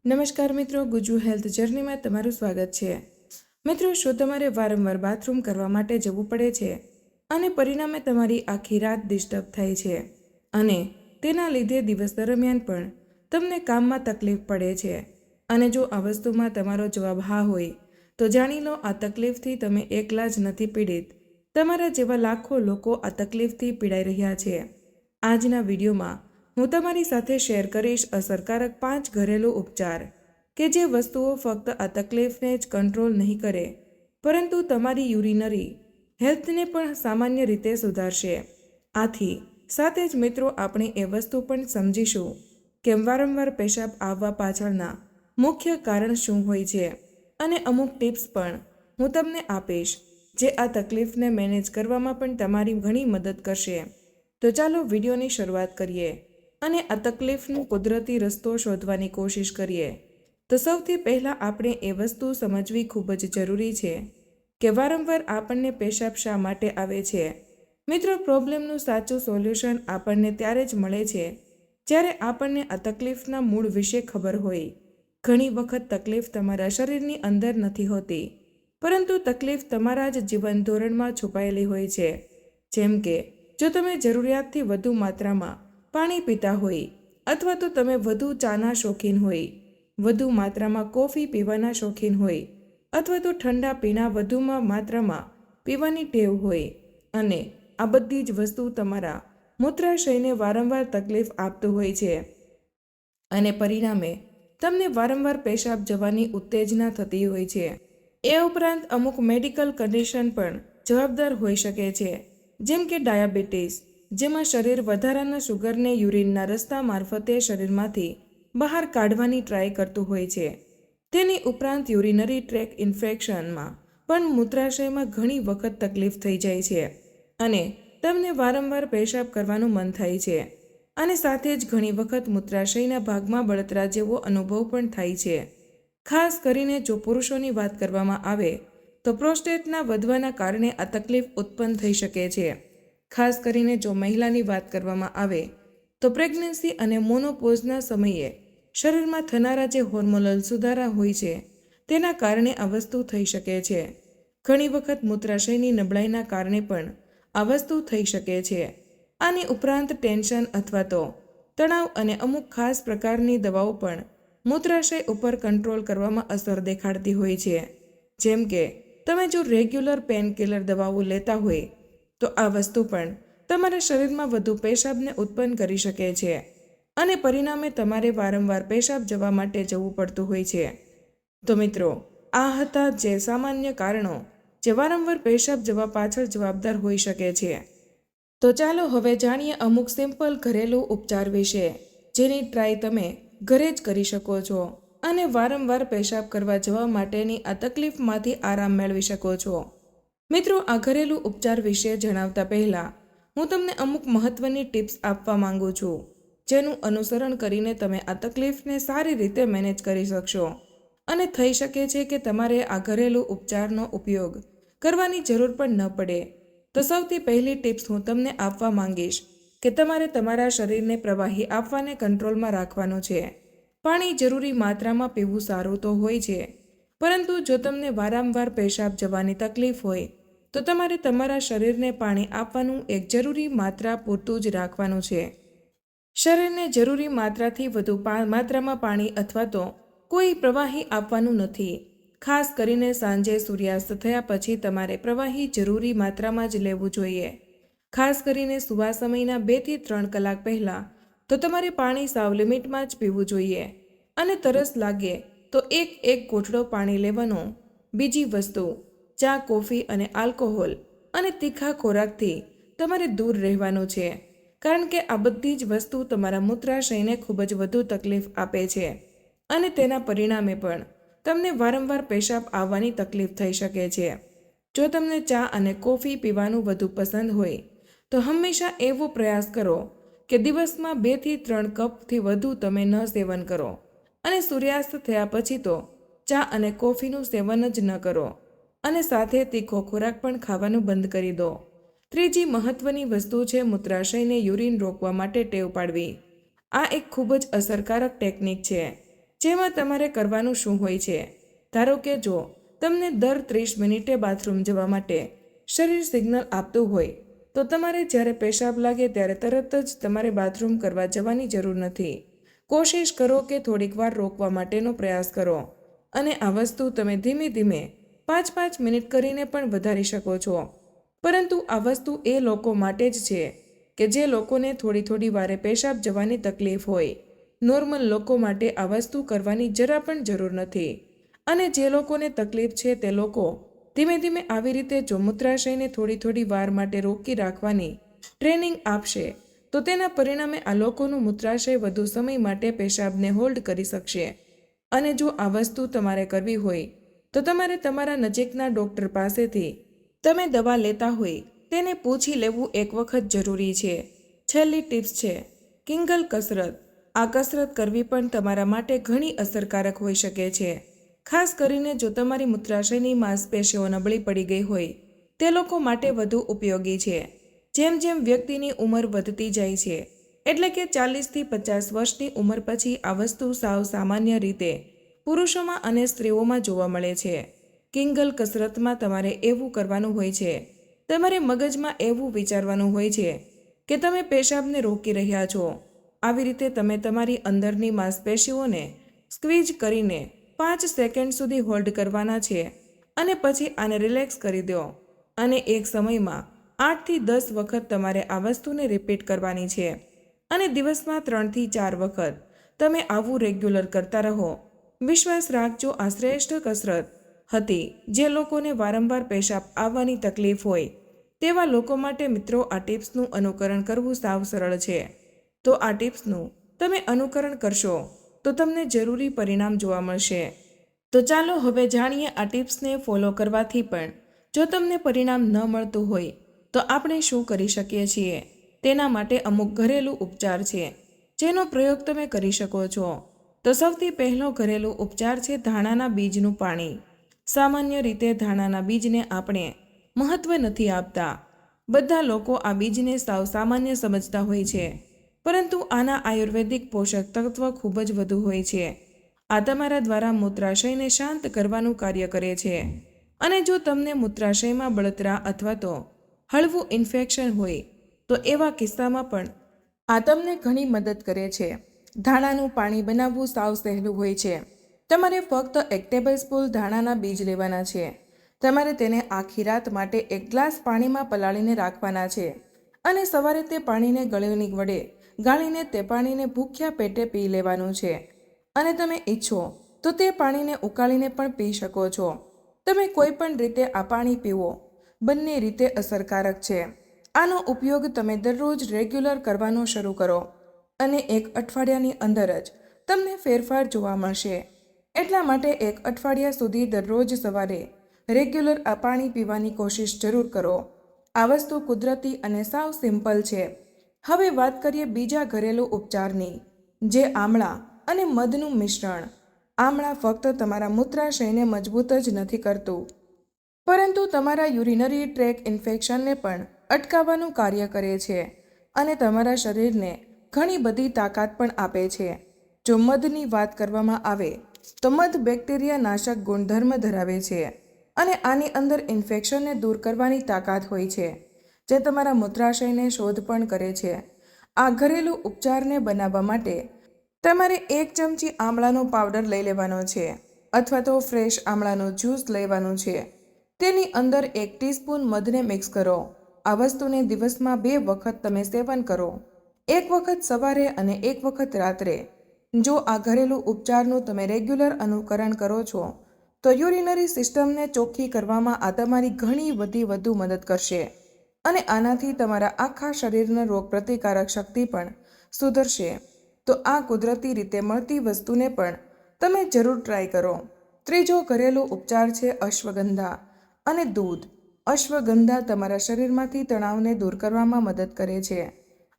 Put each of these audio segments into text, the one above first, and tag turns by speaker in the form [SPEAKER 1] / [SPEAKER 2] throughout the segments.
[SPEAKER 1] નમસ્કાર મિત્રો, ગુજુ હેલ્થ જર્નીમાં તમારું સ્વાગત છે। મિત્રો, શું તમારે વારંવાર બાથરૂમ કરવા માટે જવું પડે છે અને પરિણામે તમારી આખી રાત ડિસ્ટર્બ થાય છે અને તેના લીધે દિવસ દરમિયાન પણ તમને કામમાં તકલીફ પડે છે? અને જો આ વસ્તુમાં તમારો જવાબ હા હોય તો જાણી લો, આ તકલીફથી તમે એકલા જ નથી પીડિત। તમારા જેવા લાખો લોકો આ તકલીફથી પીડાઈ રહ્યા છે। આજના વિડીયોમાં હું તમારી સાથે શેર કરીશ અસરકારક 5 ઘરેલું ઉપચાર કે જે વસ્તુઓ ફક્ત આ તકલીફને જ કંટ્રોલ નહીં કરે પરંતુ તમારી યુરિનરી હેલ્થને પણ સામાન્ય રીતે સુધારશે। આથી સાથે જ મિત્રો, આપણે એ વસ્તુ પણ સમજીશું કે વારંવાર પેશાબ આવવા પાછળના મુખ્ય કારણ શું હોય છે અને અમુક ટિપ્સ પણ હું તમને આપીશ જે આ તકલીફને મેનેજ કરવામાં પણ તમારી ઘણી મદદ કરશે। તો ચાલો વિડીયોની શરૂઆત કરીએ અને આ તકલીફનો કુદરતી રસ્તો શોધવાની કોશિશ કરીએ। તો સૌથી પહેલાં આપણે એ વસ્તુ સમજવી ખૂબ જ જરૂરી છે કે વારંવાર આપણને પેશાબ શા માટે આવે છે। મિત્રો, પ્રોબ્લેમનું સાચું સોલ્યુશન આપણને ત્યારે જ મળે છે જ્યારે આપણને આ તકલીફના મૂળ વિશે ખબર હોય। ઘણી વખત તકલીફ તમારા શરીરની અંદર નથી હોતી, પરંતુ તકલીફ તમારા જ જીવન ધોરણમાં છુપાયેલી હોય છે। જેમ કે જો તમે જરૂરિયાતથી વધુ માત્રામાં પાણી પીતા હોય, અથવા તો તમે વધુ ચાના શોખીન હોય, વધુ માત્રામાં કોફી પીવાના શોખીન હોય, અથવા તો ઠંડા પીણા વધુમાં માત્રામાં પીવાની ટેવ હોય, અને આ બધી જ વસ્તુ તમારા મૂત્રાશયને વારંવાર તકલીફ આપતું હોય છે અને પરિણામે તમને વારંવાર પેશાબ જવાની ઉત્તેજના થતી હોય છે। એ ઉપરાંત અમુક મેડિકલ કન્ડિશન પણ જવાબદાર હોઈ શકે છે, જેમ કે ડાયાબિટીસ, જેમાં શરીર વધારાના શુગરને યુરિનના રસ્તા મારફતે શરીરમાંથી બહાર કાઢવાની ટ્રાય કરતું હોય છે। તેની ઉપરાંત યુરિનરી ટ્રેક ઇન્ફેક્શનમાં પણ મૂત્રાશયમાં ઘણી વખત તકલીફ થઈ જાય છે અને તમને વારંવાર પેશાબ કરવાનું મન થાય છે, અને સાથે જ ઘણી વખત મૂત્રાશયના ભાગમાં બળતરા જેવો અનુભવ પણ થાય છે। ખાસ કરીને જો પુરુષોની વાત કરવામાં આવે તો પ્રોસ્ટેટના વધવાના કારણે આ તકલીફ ઉત્પન્ન થઈ શકે છે। ખાસ કરીને જો મહિલાની વાત કરવામાં આવે તો પ્રેગ્નન્સી અને મોનોપોઝના સમયે શરીરમાં થનારા જે હોર્મોનલ સુધારા હોય છે તેના કારણે આ વસ્તુ થઈ શકે છે। ઘણી વખત મૂત્રાશયની નબળાઈના કારણે પણ આ વસ્તુ થઈ શકે છે। આની ઉપરાંત ટેન્શન અથવા તો તણાવ અને અમુક ખાસ પ્રકારની દવાઓ પણ મૂત્રાશય ઉપર કંટ્રોલ કરવામાં અસર દેખાડતી હોય છે। જેમ કે તમે જો રેગ્યુલર પેનકિલર દવાઓ લેતા હોય તો આ વસ્તુ પણ તમારા શરીરમાં વધુ પેશાબને ઉત્પન્ન કરી શકે છે અને પરિણામે તમારે વારંવાર પેશાબ જવા માટે જવું પડતું હોય છે। તો મિત્રો, આ હતા જે સામાન્ય કારણો જે વારંવાર પેશાબ જવા પાછળ જવાબદાર હોઈ શકે છે। તો ચાલો હવે જાણીએ અમુક સિમ્પલ ઘરેલું ઉપચાર વિશે જેની ટ્રાય તમે ઘરે જ કરી શકો છો અને વારંવાર પેશાબ કરવા જવા માટેની આ તકલીફમાંથી આરામ મેળવી શકો છો। મિત્રો, આ ઘરેલું ઉપચાર વિશે જણાવતા પહેલાં હું તમને અમુક મહત્વની ટિપ્સ આપવા માંગુ છું જેનું અનુસરણ કરીને તમે આ તકલીફને સારી રીતે મેનેજ કરી શકશો અને થઈ શકે છે કે તમારે આ ઘરેલું ઉપચારનો ઉપયોગ કરવાની જરૂર પણ ન પડે। તો સૌથી પહેલી ટિપ્સ હું તમને આપવા માંગીશ કે તમારે તમારા શરીરને પ્રવાહી આપવાને કંટ્રોલમાં રાખવાનું છે। પાણી જરૂરી માત્રામાં પીવું સારું તો હોય છે, પરંતુ જો તમને વારંવાર પેશાબ જવાની તકલીફ હોય તો તમારે તમારા શરીરને પાણી આપવાનું એક જરૂરી માત્રા પૂરતું જ રાખવાનું છે। શરીરને જરૂરી માત્રાથી વધુ માત્રામાં પાણી અથવા તો કોઈ પ્રવાહી આપવાનું નથી। ખાસ કરીને સાંજે સૂર્યાસ્ત થયા પછી તમારે પ્રવાહી જરૂરી માત્રામાં જ લેવું જોઈએ। ખાસ કરીને સૂવા સમયના 2 થી 3 કલાક પહેલાં તો તમારે પાણી સાવ લિમિટમાં જ પીવું જોઈએ અને તરસ લાગે તો એક ઘૂંટડો પાણી લેવાનો। બીજી વસ્તુ, ચા, કોફી અને આલ્કોહોલ અને તીખા ખોરાકથી તમારે દૂર રહેવાનું છે, કારણ કે આ બધી જ વસ્તુ તમારા મૂત્રાશયને ખૂબ જ વધુ તકલીફ આપે છે અને તેના પરિણામે પણ તમને વારંવાર પેશાબ આવવાની તકલીફ થઈ શકે છે। જો તમને ચા અને કોફી પીવાનું વધુ પસંદ હોય તો હંમેશા એવો પ્રયાસ કરો કે દિવસમાં 2 થી 3 કપથી વધુ તમે ન સેવન કરો અને સૂર્યાસ્ત થયા પછી તો ચા અને કોફીનું સેવન જ ન કરો અને સાથે તીખો ખોરાક પણ ખાવાનું બંધ કરી દો। ત્રીજી મહત્વની વસ્તુ છે મૂત્રાશયને યુરિન રોકવા માટે ટેવ પાડવી। આ એક ખૂબ જ અસરકારક ટેકનિક છે જેમાં તમારે કરવાનું શું હોય છે. ધારો કે જો તમને દર 30 મિનિટે બાથરૂમ જવા માટે શરીર સિગ્નલ આપતું હોય તો તમારે જ્યારે પેશાબ લાગે ત્યારે તરત જ તમારે બાથરૂમ કરવા જવાની જરૂર નથી. કોશિશ કરો કે થોડીક વાર રોકવા માટેનો પ્રયાસ કરો અને આ વસ્તુ તમે ધીમે ધીમે 5-5 મિનિટ કરીને પણ વધારી શકો છો. પરંતુ આ વસ્તુ એ લોકો માટે જ છે કે જે લોકોને થોડી વારે પેશાબ જવાની તકલીફ હોય. નોર્મલ લોકો માટે આ વસ્તુ કરવાની જરા પણ જરૂર નથી. અને જે લોકોને તકલીફ છે તે લોકો ધીમે ધીમે આવી રીતે જો મૂત્રાશયને થોડી વાર માટે રોકી રાખવાની ટ્રેનિંગ આપશે તો તેના પરિણામે આ લોકોનું મૂત્રાશય વધુ સમય માટે પેશાબને હોલ્ડ કરી શકશે. અને જો આ વસ્તુ તમારે કરવી હોય તો તમારે તમારા નજીકના ડૉક્ટર પાસેથી તમે દવા લેતા હોય તેને પૂછી લેવું એક વખત જરૂરી છે. છેલ્લી ટિપ્સ છે કિંગલ કસરત. આ કસરત કરવી પણ તમારા માટે ઘણી અસરકારક હોઈ શકે છે. ખાસ કરીને જો તમારી મૂત્રાશયની માંસપેશીઓ નબળી પડી ગઈ હોય તે લોકો માટે વધુ ઉપયોગી છે. જેમ જેમ વ્યક્તિની ઉંમર વધતી જાય છે એટલે કે 40થી 50 વર્ષની ઉંમર પછી આ વસ્તુ સાવ સામાન્ય રીતે પુરુષોમાં અને સ્ત્રીઓમાં જોવા મળે છે. કિંગલ કસરતમાં તમારે એવું કરવાનું હોય છે, તમારે મગજમાં એવું વિચારવાનું હોય છે કે તમે પેશાબને રોકી રહ્યા છો. આવી રીતે તમે તમારી અંદરની માંસપેશીઓને સ્ક્વીઝ કરીને 5 સેકન્ડ સુધી હોલ્ડ કરવાના છે અને પછી આને રિલેક્સ કરી દો. અને એક સમયમાં 8 થી 10 વખત તમારે આ વસ્તુને રિપીટ કરવાની છે અને દિવસમાં 3 થી 4 વખત તમે આવું રેગ્યુલર કરતા રહો. વિશ્વાસ રાખજો, આ શ્રેષ્ઠ કસરત હતી જે લોકોને વારંવાર પેશાબ આવવાની તકલીફ હોય તેવા લોકો માટે. મિત્રો, આ ટિપ્સનું અનુકરણ કરવું સાવ સરળ છે. તો આ ટિપ્સનું તમે અનુકરણ કરશો તો તમને જરૂરી પરિણામ જોવા મળશે. તો ચાલો હવે જાણીએ આ ટિપ્સને ફોલો કરવાથી પણ જો તમને પરિણામ ન મળતું હોય તો આપણે શું કરી શકીએ છીએ. તેના માટે અમુક ઘરેલું ઉપચાર છે જેનો પ્રયોગ તમે કરી શકો છો. તો સૌથી પહેલો ઘરેલું ઉપચાર છે ધાણાના બીજનું પાણી. સામાન્ય રીતે ધાણાના બીજને આપણે મહત્વ નથી આપતા. બધા લોકો આ બીજને સાવ સામાન્ય સમજતા હોય છે, પરંતુ આના આયુર્વેદિક પોષક તત્વ ખૂબ જ વધુ હોય છે. આ તમારા દ્વારા મૂત્રાશયને શાંત કરવાનું કાર્ય કરે છે. અને જો તમને મૂત્રાશયમાં બળતરા અથવા તો હળવું ઇન્ફેક્શન હોય તો એવા કિસ્સામાં પણ આ તમને ઘણી મદદ કરે છે. ધાણાનું પાણી બનાવવું સાવ સહેલું હોય છે. તમારે ફક્ત 1 ટેબલસ્પૂન ધાણાના બીજ લેવાના છે. તમારે તેને આખી રાત માટે 1 ગ્લાસ પાણીમાં પલાળીને રાખવાના છે અને સવારે તે પાણીને ગળણી વડે ગાળીને તે પાણીને ભૂખ્યા પેટે પી લેવાનું છે. અને તમે ઈચ્છો તો તે પાણીને ઉકાળીને પણ પી શકો છો. તમે કોઈ પણ રીતે આ પાણી પીવો, બંને રીતે અસરકારક છે. આનો ઉપયોગ તમે દરરોજ રેગ્યુલર કરવાનો શરૂ કરો અને 1 અઠવાડિયાની અંદર જ તમને ફેરફાર જોવા મળશે. એટલા માટે 1 અઠવાડિયા સુધી દરરોજ સવારે રેગ્યુલર આ પાણી પીવાની કોશિશ જરૂર કરો. આ વસ્તુ કુદરતી અને સાવ સિમ્પલ છે. હવે વાત કરીએ બીજા ઘરેલું ઉપચારની, જે આમળા અને મધનું મિશ્રણ. આમળા ફક્ત તમારા મૂત્રાશયને મજબૂત જ નથી કરતું, પરંતુ તમારા યુરિનરી ટ્રેક ઇન્ફેક્શનને પણ અટકાવવાનું કાર્ય કરે છે અને તમારા શરીરને ઘણી બધી તાકાત પણ આપે છે. જો મધની વાત કરવામાં આવે તો મધ બેક્ટેરિયા નાશક ગુણધર્મ ધરાવે છે અને આની અંદર ઇન્ફેક્શનને દૂર કરવાની તાકાત હોય છે, જે તમારા મૂત્રાશયને શોધ પણ કરે છે. આ ઘરેલું ઉપચારને બનાવવા માટે તમારે 1 ચમચી આમળાનો પાવડર લઈ લેવાનો છે અથવા તો ફ્રેશ આમળાનો જ્યુસ લેવાનું છે. તેની અંદર 1 ટીસ્પૂન મધને મિક્સ કરો. આ વસ્તુને દિવસમાં 2 વખત તમે સેવન કરો, 1 વખત સવારે અને 1 વખત રાત્રે. જો આ ઘરેલું ઉપચારનું તમે રેગ્યુલર અનુકરણ કરો છો તો યુરિનરી સિસ્ટમને ચોખ્ખી કરવામાં આ તમારી ઘણી બધી વધુ મદદ કરશે અને આનાથી તમારા આખા શરીરના રોગપ્રતિકારક શક્તિ પણ સુધરશે. તો આ કુદરતી રીતે મળતી વસ્તુને પણ તમે જરૂર ટ્રાય કરો. ત્રીજો ઘરેલું ઉપચાર છે અશ્વગંધા અને દૂધ. અશ્વગંધા તમારા શરીરમાંથી તણાવને દૂર કરવામાં મદદ કરે છે.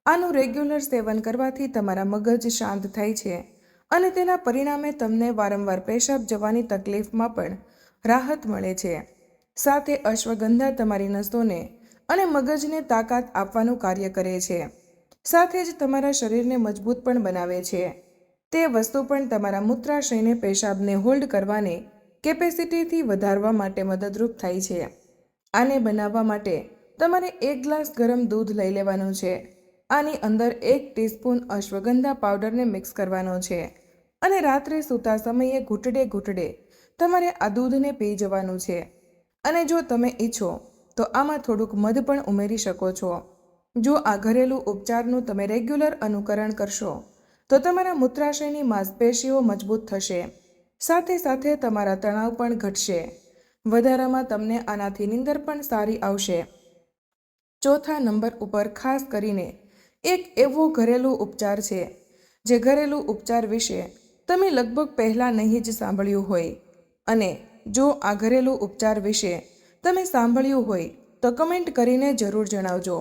[SPEAKER 1] આનું રેગ્યુલર સેવન કરવાથી તમારા મગજ શાંત થાય છે અને તેના પરિણામે તમને વારંવાર પેશાબ જવાની તકલીફમાં પણ રાહત મળે છે. સાથે અશ્વગંધા તમારી નસોને અને મગજને તાકાત આપવાનું કાર્ય કરે છે. સાથે જ તમારા શરીરને મજબૂત પણ બનાવે છે. તે વસ્તુ પણ તમારા મૂત્રાશયને પેશાબને હોલ્ડ કરવાની કેપેસિટીથી વધારવા માટે મદદરૂપ થાય છે. આને બનાવવા માટે તમારે 1 ગ્લાસ ગરમ દૂધ લઈ લેવાનું છે. આની અંદર 1 ટીસ્પૂન અશ્વગંધા પાવડરને મિક્સ કરવાનો છે અને રાત્રે સૂતા સમયે ઘૂંટડે ઘૂંટડે તમારે આ દૂધને પી જવાનું છે. અને જો તમે ઈચ્છો તો આમાં થોડુંક મધ પણ ઉમેરી શકો છો. જો આ ઘરેલું ઉપચારનું તમે રેગ્યુલર અનુકરણ કરશો તો તમારા મૂત્રાશયની માંસપેશીઓ મજબૂત થશે, સાથે સાથે તમારા તણાવ પણ ઘટશે. વધારામાં તમને આનાથી નીંદર પણ સારી આવશે. ચોથા નંબર ઉપર ખાસ કરીને એક એવો ઘરેલું ઉપચાર છે જે ઘરેલું ઉપચાર વિશે તમે લગભગ પહેલાં નહીં જ સાંભળ્યું હોય. અને જો આ ઘરેલું ઉપચાર વિશે તમે સાંભળ્યું હોય તો કમેન્ટ કરીને જરૂર જણાવજો.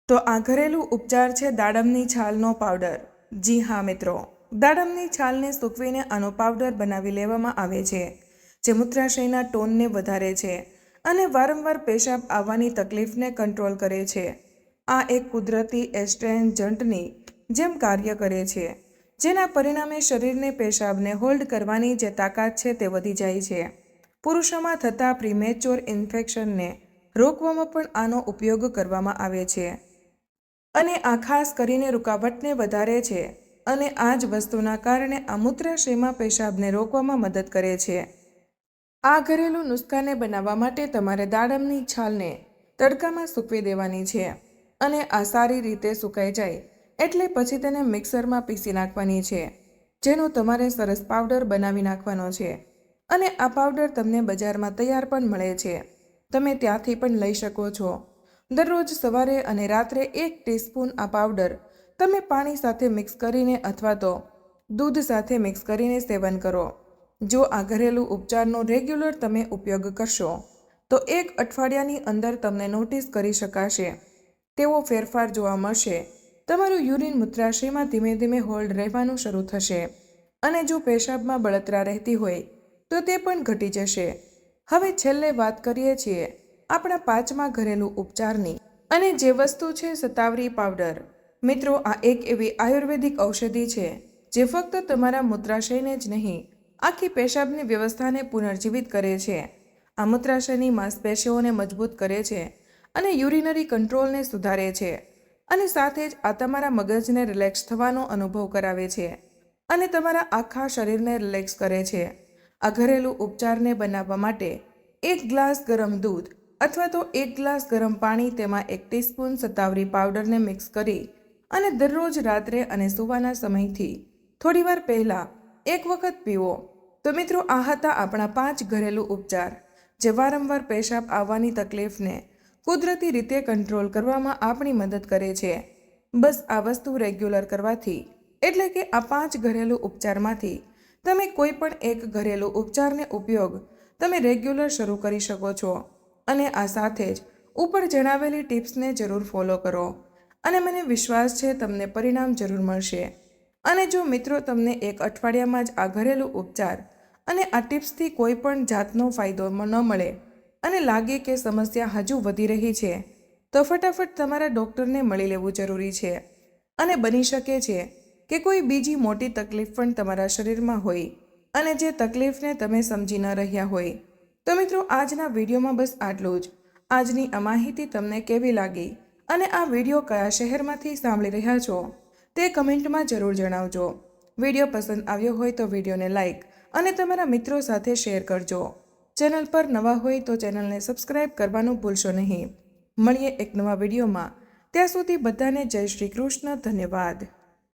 [SPEAKER 1] તો આ ઘરેલું ઉપચાર છે દાડમની છાલનો પાવડર. જી હા મિત્રો, દાડમની છાલને સૂકવીને આનો પાવડર બનાવી લેવામાં આવે છે, જે મૂત્રાશયના ટોનને વધારે છે અને વારંવાર પેશાબ આવવાની તકલીફને કંટ્રોલ કરે છે. આ એક કુદરતી એસ્ટ્રેન્જન્ટની જેમ કાર્ય કરે છે, જેના પરિણામે શરીરને પેશાબને હોલ્ડ કરવાની જે તાકાત છે તે વધી જાય છે. પુરુષોમાં થતા પ્રીમેચ્યોર ઇન્ફેક્શનને રોકવામાં પણ આનો ઉપયોગ કરવામાં આવે છે અને આ ખાસ કરીને રૂકાવટને વધારે છે. અને આ જ વસ્તુના કારણે આ મૂત્રાશયમાં પેશાબને રોકવામાં મદદ કરે છે. આ ઘરેલું નુસ્ખાને બનાવવા માટે તમારે દાડમની છાલને તડકામાં સૂકવી દેવાની છે અને આ સારી રીતે સુકાઈ જાય એટલે પછી તેને મિક્સરમાં પીસી નાખવાની છે, જેનો તમારે સરસ પાવડર બનાવી નાખવાનો છે. અને આ પાવડર તમને બજારમાં તૈયાર પણ મળે છે, તમે ત્યાંથી પણ લઈ શકો છો. દરરોજ સવારે અને રાત્રે 1 ટીસ્પૂન આ પાવડર તમે પાણી સાથે મિક્સ કરીને અથવા તો દૂધ સાથે મિક્સ કરીને સેવન કરો. જો આ ઘરેલું ઉપચારનો રેગ્યુલર તમે ઉપયોગ કરશો તો 1 અઠવાડિયાની અંદર તમને નોટિસ કરી શકાશે તેવો ફેરફાર જોવા મળશે. તમારું યુરિન મૂત્રાશયમાં ધીમે ધીમે હોલ્ડ રહેવાનું શરૂ થશે અને જો પેશાબમાં બળતરા રહેતી હોય તો તે પણ ઘટી જશે. હવે છેલ્લે વાત કરીએ છીએ આપણા 5મા ઘરેલું ઉપચારની, અને જે વસ્તુ છે શતાવરી પાવડર. મિત્રો, આ એક એવી આયુર્વેદિક ઔષધિ છે જે ફક્ત તમારા મૂત્રાશયને જ નહીં, આખી પેશાબની વ્યવસ્થાને પુનર્જીવિત કરે છે. આ મૂત્રાશયની માંસપેશીઓને મજબૂત કરે છે અને યુરિનરી કંટ્રોલને સુધારે છે અને સાથે જ આ તમારા મગજને રિલેક્સ થવાનો અનુભવ કરાવે છે અને તમારા આખા શરીરને રિલેક્સ કરે છે. આ ઘરેલું ઉપચારને બનાવવા માટે 1 ગ્લાસ ગરમ દૂધ અથવા તો 1 ગ્લાસ ગરમ પાણી, તેમાં 1 ટીસ્પૂન શતાવરી પાવડરને મિક્સ કરી અને દરરોજ રાત્રે અને સૂવાના સમયથી થોડીવાર પહેલાં 1 વખત પીવો. તો મિત્રો, આ હતા આપણા 5 ઘરેલું ઉપચાર જે વારંવાર પેશાબ આવવાની તકલીફને કુદરતી રીતે કંટ્રોલ કરવામાં આપણી મદદ કરે છે. બસ આ વસ્તુ રેગ્યુલર કરવાથી, એટલે કે આ 5 ઘરેલું ઉપચારમાંથી તમે કોઈ પણ એક ઘરેલું ઉપચારને ઉપયોગ તમે રેગ્યુલર શરૂ કરી શકો છો. અને આ સાથે જ ઉપર જણાવેલી ટિપ્સને જરૂર ફોલો કરો અને મને વિશ્વાસ છે તમને પરિણામ જરૂર મળશે. અને જો મિત્રો તમને 1 અઠવાડિયામાં જ આ ઘરેલું ઉપચાર અને આ ટિપ્સથી કોઈ પણ જાતનો ફાયદો ન મળે અને લાગે કે સમસ્યા હજુ વધી રહી છે તો ફટાફટ તમારા ડૉક્ટરને મળી લેવું જરૂરી છે. અને બની શકે છે કે કોઈ બીજી મોટી તકલીફ પણ તમારા શરીરમાં હોય અને જે તકલીફને તમે સમજી ન રહ્યા હોય. તો મિત્રો, આજના વિડીયોમાં બસ આટલું જ. આજની આ માહિતી તમને કેવી લાગી અને આ વિડીયો કયા શહેરમાંથી સાંભળી રહ્યા છો તે કમેન્ટમાં જરૂર જણાવજો. વિડીયો પસંદ આવ્યો હોય તો વિડીયોને લાઇક અને તમારા મિત્રો સાથે શેર કરજો. ચેનલ પર નવા હોય તો ચેનલને સબસ્ક્રાઇબ કરવાનું ભૂલશો નહીં. મળીએ એક નવા વિડીયોમાં. ત્યાં સુધી બધાને જય શ્રી કૃષ્ણ. ધન્યવાદ.